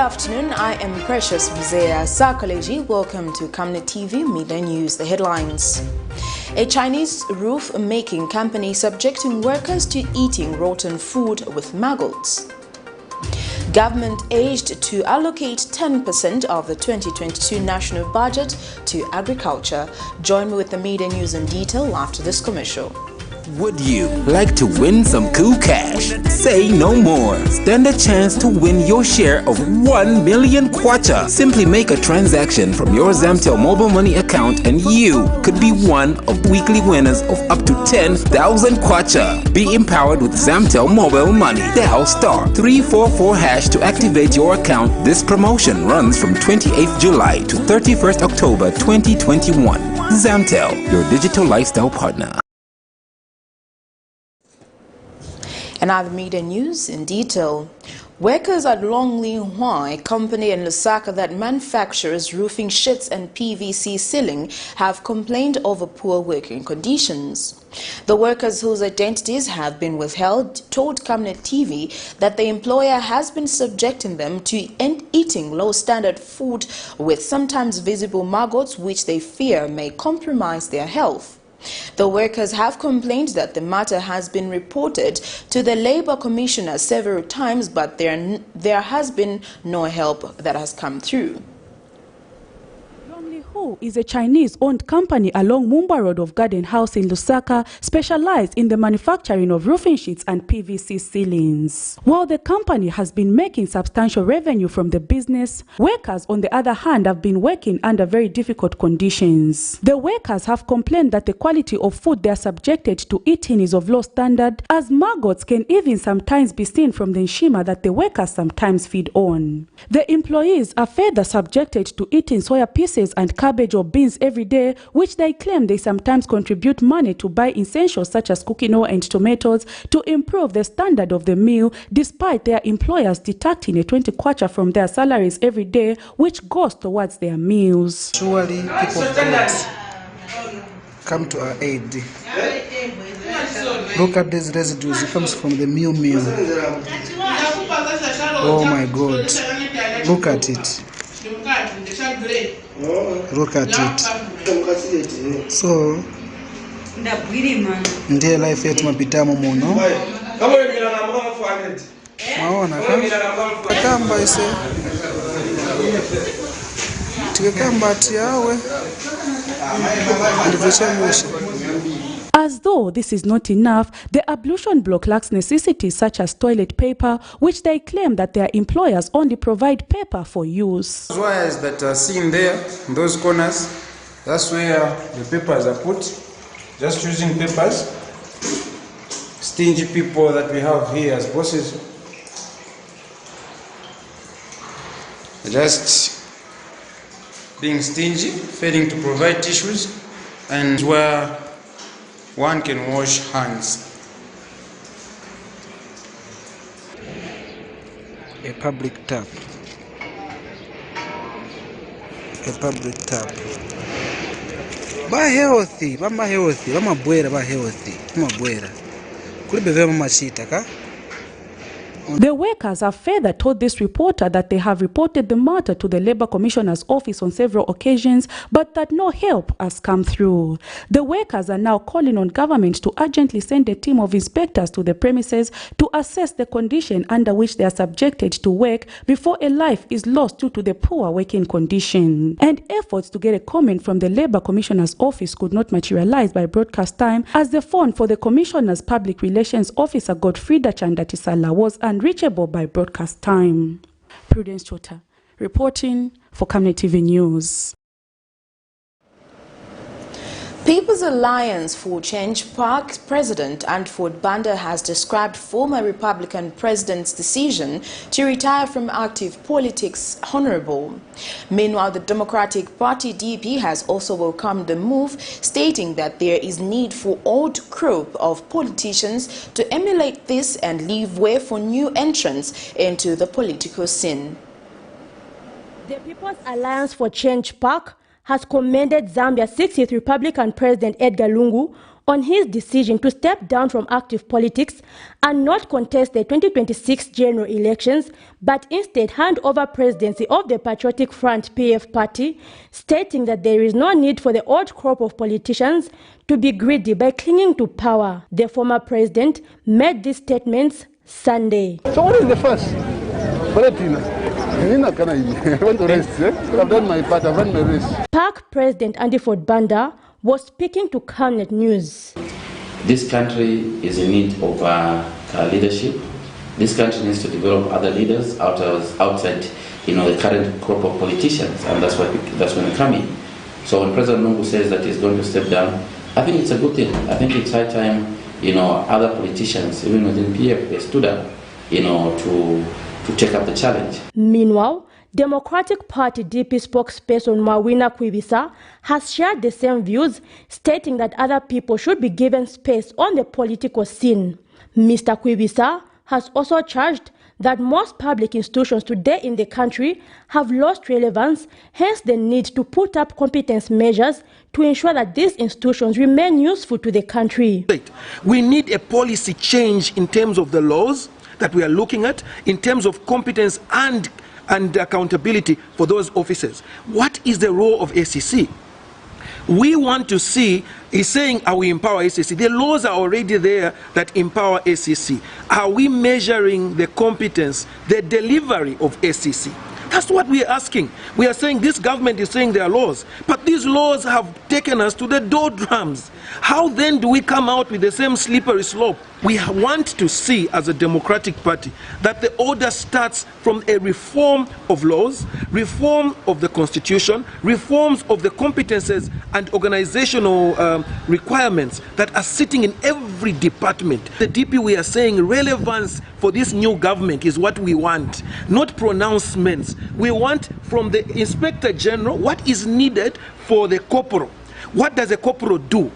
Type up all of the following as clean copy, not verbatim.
afternoon, I am Precious Mzea Sakaleji. Welcome to Camnet TV Midday News. The headlines. A Chinese roof-making company subjecting workers to eating rotten food with maggots. Government aged to allocate 10% of the 2022 national budget to agriculture. Join me with the Midday News in detail after this commercial. Would you like to win some cool cash? Say no more. Stand a chance to win your share of 1 million kwacha. Simply make a transaction from your Zamtel mobile money account and you could be one of weekly winners of up to 10,000 kwacha. Be empowered with Zamtel mobile money. Dial *344# to activate your account. This promotion runs from 28th July to 31st October 2021. Zamtel, your digital lifestyle partner. And now the media news in detail. Workers at Longlihua, a company in Lusaka that manufactures roofing sheets and PVC ceiling, have complained over poor working conditions. The workers, whose identities have been withheld, told Camnet TV that the employer has been subjecting them to eating low-standard food with sometimes visible maggots, which they fear may compromise their health. The workers have complained that the matter has been reported to the Labour Commissioner several times, but there has been no help that has come through. Is a Chinese-owned company along Mumba Road of Garden House in Lusaka, specialized in the manufacturing of roofing sheets and PVC ceilings. While the company has been making substantial revenue from the business, workers, on the other hand, have been working under very difficult conditions. The workers have complained that the quality of food they are subjected to eating is of low standard, as maggots can even sometimes be seen from the nshima that the workers sometimes feed on. The employees are further subjected to eating soya pieces and cabbage or beans every day, which they claim they sometimes contribute money to buy essentials such as cooking oil and tomatoes to improve the standard of the meal, despite their employers deducting a 20 kwacha from their salaries every day, which goes towards their meals. Surely people could come to our aid. Look at these residues. It comes from the meal. Oh my God. Look at it. Look at it. So, ndiye life yetu mapitamo muno. Maona kamba ise. Tikakamba tiawe. Ndivuchamusha. As though this is not enough, the ablution block lacks necessities such as toilet paper, which they claim that their employers only provide paper for use. Those wires that are seen there, in those corners, that's where the papers are put. Just using papers. Stingy people that we have here as bosses. Just being stingy, failing to provide tissues, and where one can wash hands. A public tap. A public tap. Ba healthy, ba bwera ba healthy, ba bwera. Kulibeve mama chita ka? The workers have further told this reporter that they have reported the matter to the Labour Commissioner's office on several occasions, but that no help has come through. The workers are now calling on government to urgently send a team of inspectors to the premises to assess the condition under which they are subjected to work before a life is lost due to the poor working condition. And efforts to get a comment from the Labour Commissioner's office could not materialize by broadcast time, as the phone for the Commissioner's Public Relations Officer Godfrida Chandatisala was unreachable by broadcast time. Prudence Chota, reporting for Camnet TV News. People's Alliance for Change PAC President Antford Banda has described former Republican President's decision to retire from active politics honorable. Meanwhile, the Democratic Party DP has also welcomed the move, stating that there is need for old crop of politicians to emulate this and leave way for new entrants into the political scene. The People's Alliance for Change PAC has commended Zambia's 60th Republican President Edgar Lungu on his decision to step down from active politics and not contest the 2026 general elections, but instead hand over presidency of the Patriotic Front PF party, stating that there is no need for the old crop of politicians to be greedy by clinging to power. The former president made these statements Sunday. So what is the first? I want to rest. I've done my part, I've run my race. PAC President Andy Ford Banda was speaking to Camnet News. This country is in need of leadership. This country needs to develop other leaders outside, the current crop of politicians, and that's when they come in. So when President Lungu says that he's going to step down, I think it's a good thing. I think it's high time, other politicians, even within PF, they stood up, to take up the challenge. Meanwhile, Democratic Party DP spokesperson Mawina Kwibisa has shared the same views, stating that other people should be given space on the political scene. Mr. Kwibisa has also charged that most public institutions today in the country have lost relevance, hence the need to put up competence measures to ensure that these institutions remain useful to the country. We need a policy change in terms of the laws that we are looking at, in terms of competence and accountability for those officers. What is the role of ACC? We want to see, he's saying, are we empower ACC? The laws are already there that empower ACC. Are we measuring the competence, the delivery of ACC? That's what we are asking. We are saying this government is saying there are laws, but these laws have taken us to the doldrums. How then do we come out with the same slippery slope? We want to see, as a Democratic Party, that the order starts from a reform of laws, reform of the Constitution, reforms of the competences and organizational requirements that are sitting in every department. The DP, we are saying relevance for this new government is what we want, not pronouncements. We want from the Inspector General what is needed for the corporal. What does a corporal do?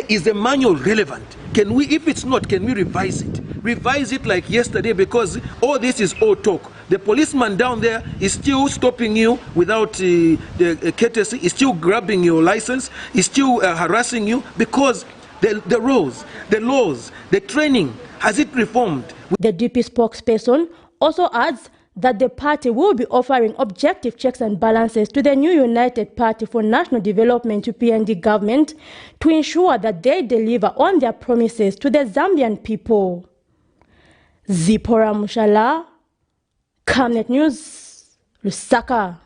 Is the manual relevant? Can we, if it's not, can we revise it? Revise it like yesterday, because all this is all talk. The policeman down there is still stopping you without the courtesy, is still grabbing your license, is still harassing you, because the rules, the laws, the training, has it reformed? The DP spokesperson also adds that the party will be offering objective checks and balances to the new United Party for National Development UPND government to ensure that they deliver on their promises to the Zambian people. Zipporah Mushala, Camnet News, Lusaka.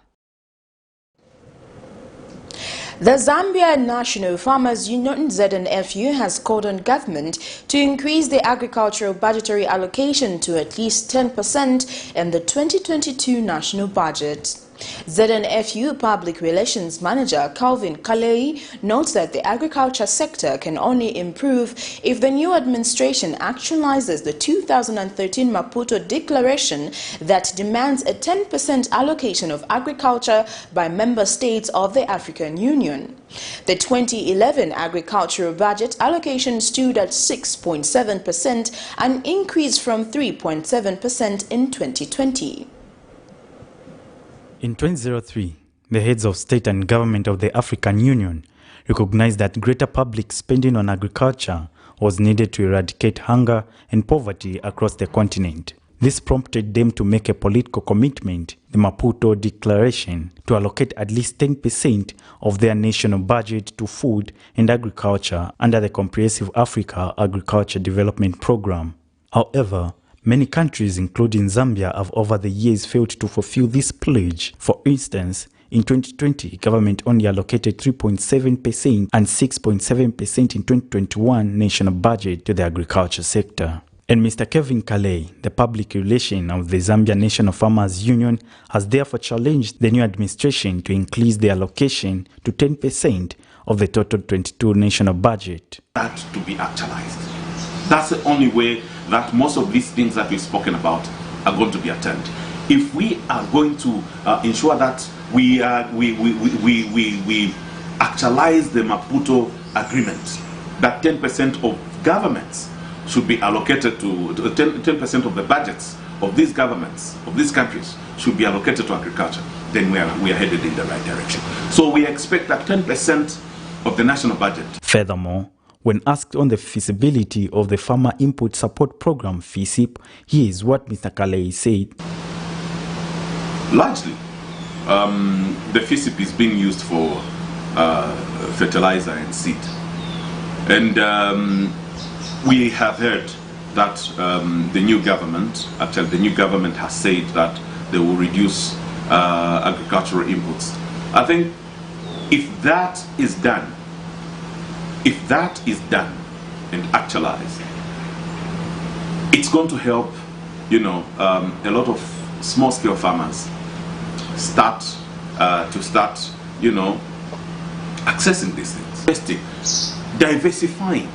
The Zambia National Farmers Union ZNFU has called on government to increase the agricultural budgetary allocation to at least 10% in the 2022 national budget. ZNFU Public Relations Manager Calvin Kalei notes that the agriculture sector can only improve if the new administration actualizes the 2013 Maputo Declaration that demands a 10% allocation of agriculture by member states of the African Union. The 2011 agricultural budget allocation stood at 6.7%, an increase from 3.7% in 2020. In 2003, the heads of state and government of the African Union recognized that greater public spending on agriculture was needed to eradicate hunger and poverty across the continent. This prompted them to make a political commitment, the Maputo Declaration, to allocate at least 10% of their national budget to food and agriculture under the Comprehensive Africa Agriculture Development Program. However, many countries, including Zambia, have over the years failed to fulfill this pledge. For instance, in 2020, government only allocated 3.7% and 6.7% in 2021 national budget to the agriculture sector. And Mr. Kevin Kalei, the public relation of the Zambia National Farmers Union, has therefore challenged the new administration to increase the allocation to 10% of the total 22 national budget. That to be actualized. That's the only way that most of these things that we've spoken about are going to be attained. If we are going to ensure that we actualize the Maputo Agreement, that 10% of governments should be allocated to 10% of the budgets of these governments, of these countries, should be allocated to agriculture, then we are headed in the right direction. So we expect that 10% of the national budget. Furthermore, When asked on the feasibility of the Farmer Input Support Program, FISIP, here is what Mr. Kalei said. Largely, the FISIP is being used for fertilizer and seed. And we have heard that the new government has said that they will reduce agricultural inputs. I think if that is done, and actualized, it's going to help, a lot of small-scale farmers start, accessing these things, diversifying,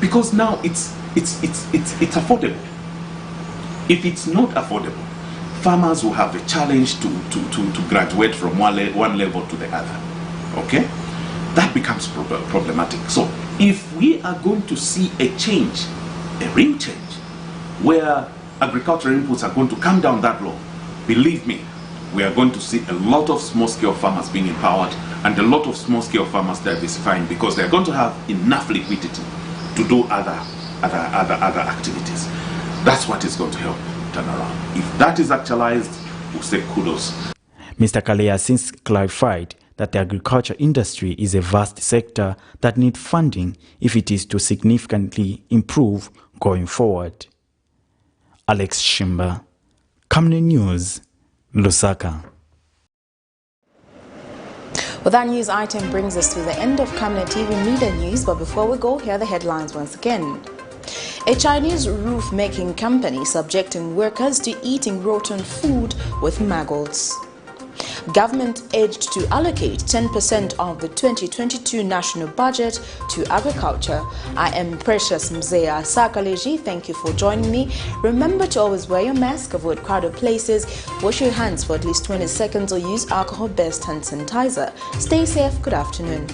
because now it's affordable. If it's not affordable, farmers will have a challenge to graduate from one level to the other. Okay, that becomes problematic. So if we are going to see a change, a real change, where agricultural inputs are going to come down that low, believe me, we are going to see a lot of small-scale farmers being empowered and a lot of small-scale farmers diversifying, because they're going to have enough liquidity to do other activities. That's what is going to help turn around. If that is actualized, we'll say kudos. Mr. Kalei has since clarified that the agriculture industry is a vast sector that needs funding if it is to significantly improve going forward. Alex Shimba, Camnet News, Lusaka. Well, that news item brings us to the end of Camnet TV Midday News, but before we go, here are the headlines once again. A Chinese roof-making company subjecting workers to eating rotten food with maggots. Government urged to allocate 10% of the 2022 national budget to agriculture. I am Precious Mzea Sakaleji. Thank you for joining me. Remember to always wear your mask, avoid crowded places, wash your hands for at least 20 seconds or use alcohol-based hand sanitizer. Stay safe. Good afternoon.